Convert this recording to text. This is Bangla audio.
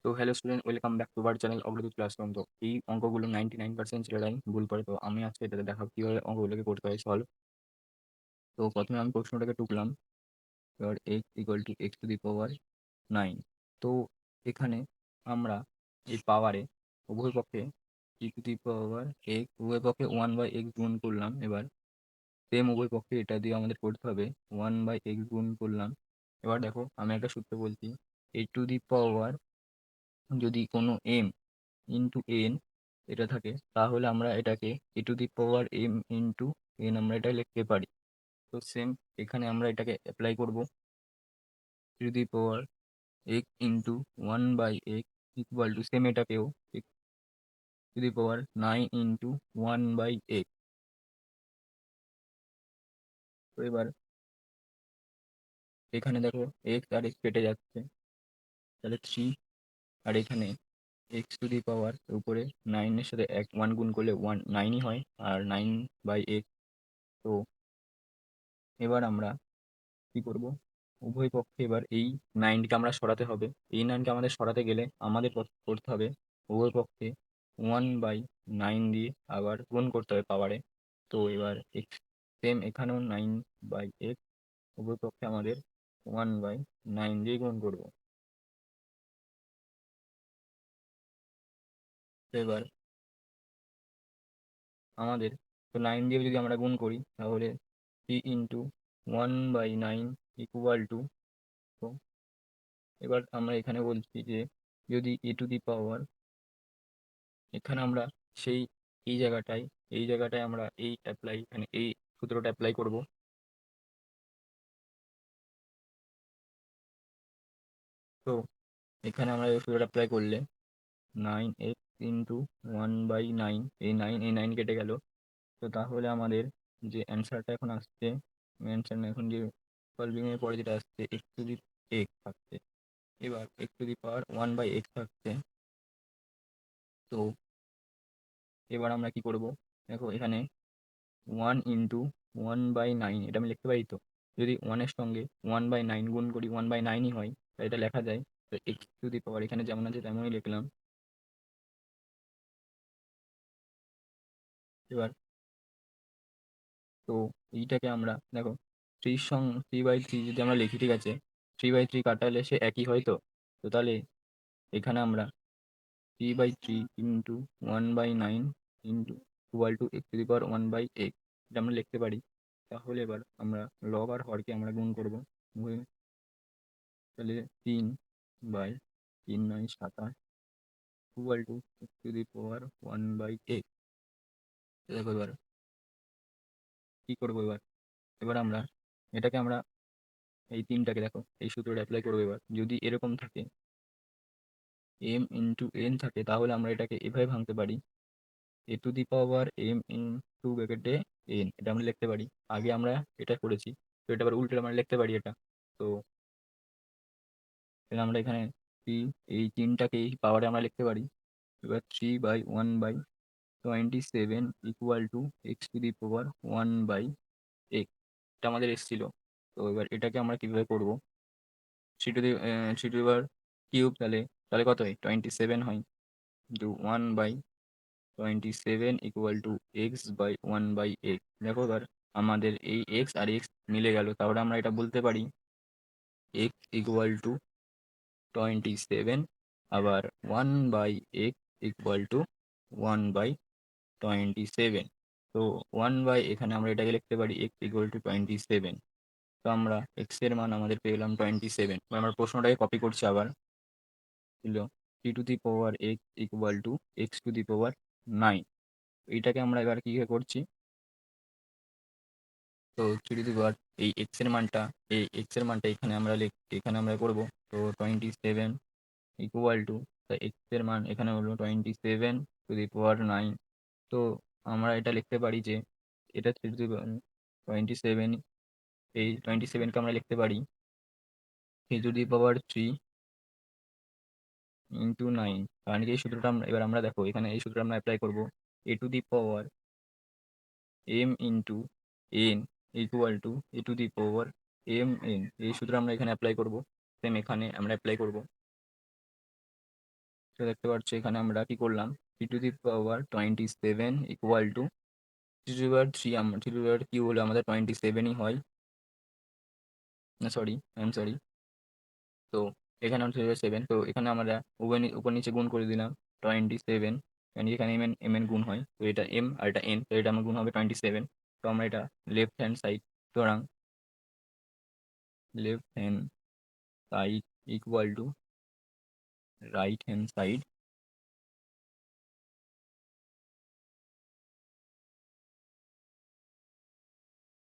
তো hello student, welcome back to our channel Agradoot classroom. তো এই অঙ্কগুলো 99% ছেলেরাই ভুল করে। তো আমি আজকে এটাতে দেখাবো কিভাবে অঙ্কগুলোকে করতে হয় সলভ। তো প্রথমে আমি প্রশ্নটাকে টুকলাম। এবার x=x⁴ 9। তো এখানে আমরা এই পাওয়ারে উভয় পক্ষে উভয় পক্ষে 1/x গুণ করলাম। এবার সেম উভয় পক্ষে এটা দিয়ে আমাদের করতে হবে 1/x গুণ করলাম। এবার দেখো, আমি একটা সূত্র বলছি। a⁴ যদি কোনো m ইন্টু এন এটা থাকে, তাহলে আমরা এটাকে a⁴m ইন্টু এন আমরা এটা লিখতে পারি। তো সেম এখানে আমরা এটাকে অ্যাপ্লাই করব। x into 1/x equal to same এটাকেও x⁴ 9 ইন্টু 1/x। তো এবার এখানে দেখো x আর x কেটে যাচ্ছে, তাহলে 3। আর এখানে x⁴ উপরে 9 এর সাথে 1 গুণ করলে 9ই হয়, আর 9/x। তো এবার আমরা কি করব, উভয় পক্ষে এবার এই 9কে আমরা সরাতে হবে। এই 9কে আমাদের সরাতে গেলে আমাদের করতে হবে উভয় পক্ষে 1/9 দিয়ে আবার গুণ করতে হবে পাওয়ারে। তো এবার সেম এখানেও 9/x, উভয় পক্ষে আমাদের 1/9 দিয়ে গুণ করব। তো এবার আমাদের, তো 9 দিয়ে যদি আমরা গুণ করি তাহলে 3 ইন্টু 1/9 ইকুয়াল টু। তো এবার আমরা এখানে বলছি যে যদি এখানে আমরা সেই এই জায়গাটায় আমরা মানে এই সূত্রটা অ্যাপ্লাই করব। তো এখানে আমরা এই সূত্রটা অ্যাপ্লাই করলে 9x ইন্টু 1/9, এই নাইন কেটে গেল। তো তাহলে আমাদের যে অ্যান্সারটা এখন আসছে, অ্যান্সার না, এখন যে সলভিং এর পরে যেটা আসছে x থাকছে। এবার x⁴ 1/x থাকছে। তো এবার আমরা কি করব, দেখো এখানে 1 ইন্টু 1/9 এটা আমি লিখতে পারি। তো যদি 1-এর সঙ্গে 1/9 গুণ করি 1/9ই হয়, তাই এটা লেখা যায়। তো x⁴ এখানে যেমন আছে তেমনই লিখলাম। এবার তো এইটাকে আমরা দেখো 3/3 যদি আমরা লিখি, ঠিক আছে, 3/3 কাটালে সে একই হয়। তো তো তাহলে এখানে আমরা 3/3 into 1/9 into equal to x⁴ 1/x এটা আমরা লিখতে পারি। তাহলে এবার আমরা লব আর হরকে আমরা গুণ করবো। তাহলে 3/3 9 27 ইকুয়াল টু x⁴ 1/x। দেখো এবার কি করবো, এবার এবার আমরা এটাকে আমরা এই তিনটাকে দেখো এই সূত্রটা অ্যাপ্লাই করবো। এবার যদি এরকম থাকে m ইন্টু এন থাকে, তাহলে আমরা এটাকে এভাবে ভাঙতে পারি, a⁴m ইন্টু ব্র্যাকেটে এন এটা আমরা লিখতে পারি। আগে আমরা এটা করেছি, তো এটা আবার উল্টে আমরা লিখতে পারি এটা। তো তাহলে আমরা এখানে এই তিনটাকে এই পাওয়ারে আমরা লিখতে পারি। এবার 3/1/27 ইকুয়াল টু x⁴ 1/x এটা আমাদের এসেছিল। তো এবার এটাকে আমরা কিভাবে করব, three to the power cube, তাহলে তাহলে কত হয়, 27 হয়, ইন্টু 1/27 ইকুয়াল টু x/1/x। দেখো এবার আমাদের এই x আর x মিলে গেল, তাহলে আমরা এটা বলতে পারি x ইকুয়াল টু 27, আবার 1/x ইকুয়াল টু 1/27। তো এখানে আমরা এটাকে লিখতে পারি x ইকুয়াল টু 27। তো আমরা এক্স এর মান আমাদের পেয়ে গেলাম 27। আমরা প্রশ্নটাকে কপি করছি আবার, ছিল 3⁴x ইকুয়াল টু x⁴ 9। এইটাকে আমরা এবার কি করছি, তো 3 এই এক্স এর মানটা এখানে আমরা করব। তো 27 ইকুয়াল টু, এক্স এর মান এখানে হলো 27⁴ 9। তো আমরা এটা লিখতে পারি যে এটা 27, এই 27কে আমরা লিখতে পারি 3⁻³ ইন্টু 9। কারণ কি এই সূত্রটা এবার আমরা দেখো এখানে এই সূত্রটা আমরা অ্যাপ্লাই করবো, a⁴m into N equal to a⁴m n। এই সূত্র আমরা এখানে অ্যাপ্লাই করব, সেম এখানে আমরা অ্যাপ্লাই করব। দেখতে পাচ্ছ এখানে আমরা কি করলাম, three to the power 27 equal to three to the power three, three to the power Q হলে আমাদের 27ই হয়, না সরি আই এম সরি। তো এখানে হচ্ছে 7, তো এখানে আমরা উপর নিচে গুণ করে দিলাম 27, কারণ এখানে এম এন গুণ হয়, তো এটা এম আর এটা এন, তো এটা আমার গুণ হবে 27। তো আমরা এটা লেফট হ্যান্ড সাইড, সুতরাং left hand side equal to right hand side